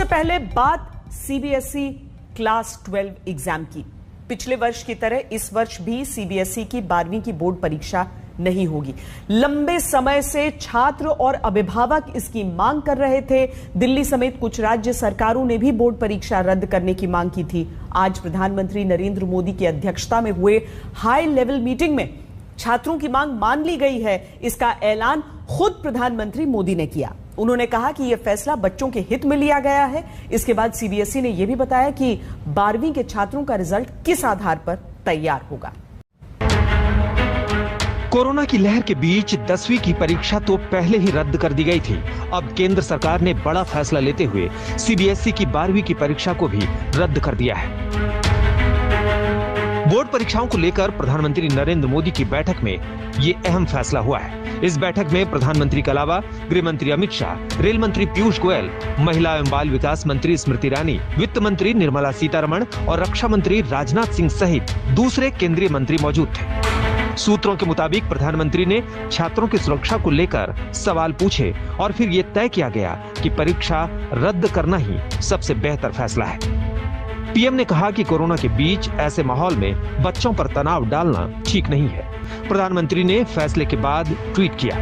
सबसे पहले बात सीबीएसई क्लास 12 एग्जाम की। पिछले वर्ष की तरह इस वर्ष भी सीबीएसई की 12वीं की बोर्ड परीक्षा नहीं होगी। लंबे समय से छात्र और अभिभावक इसकी मांग कर रहे थे। दिल्ली समेत कुछ राज्य सरकारों ने भी बोर्ड परीक्षा रद्द करने की मांग की थी। आज प्रधानमंत्री नरेंद्र मोदी की अध्यक्षता में हुए हाई लेवल मीटिंग में छात्रों की मांग मान ली गई है। इसका ऐलान खुद प्रधानमंत्री मोदी ने किया। उन्होंने कहा कि यह फैसला बच्चों के हित में लिया गया है। इसके बाद सीबीएसई ने यह भी बताया कि 12वीं के छात्रों का रिजल्ट किस आधार पर तैयार होगा। कोरोना की लहर के बीच 10वीं की परीक्षा तो पहले ही रद्द कर दी गई थी। अब केंद्र सरकार ने बड़ा फैसला लेते हुए सीबीएसई की 12वीं की परीक्षा को भी रद्द कर दिया है। बोर्ड परीक्षाओं को लेकर प्रधानमंत्री नरेंद्र मोदी की बैठक में ये अहम फैसला हुआ है। इस बैठक में प्रधानमंत्री के अलावा गृह मंत्री अमित शाह, रेल मंत्री पीयूष गोयल, महिला एवं बाल विकास मंत्री स्मृति ईरानी, वित्त मंत्री निर्मला सीतारमण और रक्षा मंत्री राजनाथ सिंह सहित दूसरे केंद्रीय मंत्री मौजूद थे। सूत्रों के मुताबिक प्रधानमंत्री ने छात्रों की सुरक्षा को लेकर सवाल पूछे और फिर ये तय किया गया कि परीक्षा रद्द करना ही सबसे बेहतर फैसला है। पीएम ने कहा कि कोरोना के बीच ऐसे माहौल में बच्चों पर तनाव डालना ठीक नहीं है। प्रधानमंत्री ने फैसले के बाद ट्वीट किया,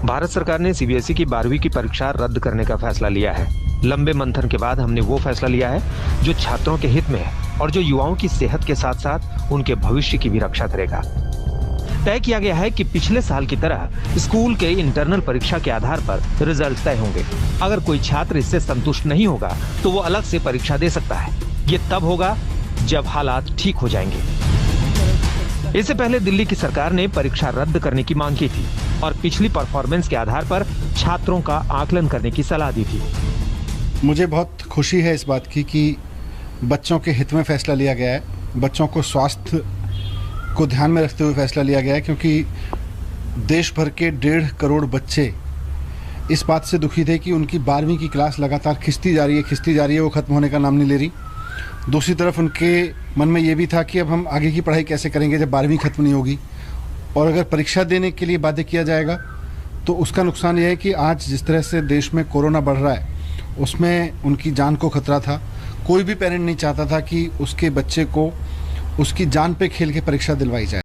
भारत सरकार ने सीबीएसई की 12वीं की परीक्षा रद्द करने का फैसला लिया है। लंबे मंथन के बाद हमने वो फैसला लिया है जो छात्रों के हित में है और जो युवाओं की सेहत के साथ साथ उनके भविष्य की भी रक्षा करेगा। तय किया गया है कि पिछले साल की तरह स्कूल के इंटरनल परीक्षा के आधार पर रिजल्ट तय होंगे। अगर कोई छात्र इससे संतुष्ट नहीं होगा तो वो अलग से परीक्षा दे सकता है। ये तब होगा जब हालात ठीक हो जाएंगे। इससे पहले दिल्ली की सरकार ने परीक्षा रद्द करने की मांग की थी और पिछली परफॉर्मेंस के आधार पर छात्रों का आकलन करने की सलाह दी थी। मुझे बहुत खुशी है इस बात की कि बच्चों के हित में फैसला लिया गया है। बच्चों को स्वास्थ्य को ध्यान में रखते हुए फैसला लिया गया है, क्योंकि देश भर के 1.5 करोड़ बच्चे इस बात से दुखी थे कि उनकी 12वीं की क्लास लगातार खिंचती जा रही है, वो ख़त्म होने का नाम नहीं ले रही। दूसरी तरफ उनके मन में ये भी था कि अब हम आगे की पढ़ाई कैसे करेंगे जब 12वीं ख़त्म नहीं होगी, और अगर परीक्षा देने के लिए बाध्य किया जाएगा तो उसका नुकसान यह है कि आज जिस तरह से देश में कोरोना बढ़ रहा है उसमें उनकी जान को खतरा था। कोई भी पेरेंट नहीं चाहता था कि उसके बच्चे को उसकी जान पे खेल के परीक्षा दिलवाई जाए।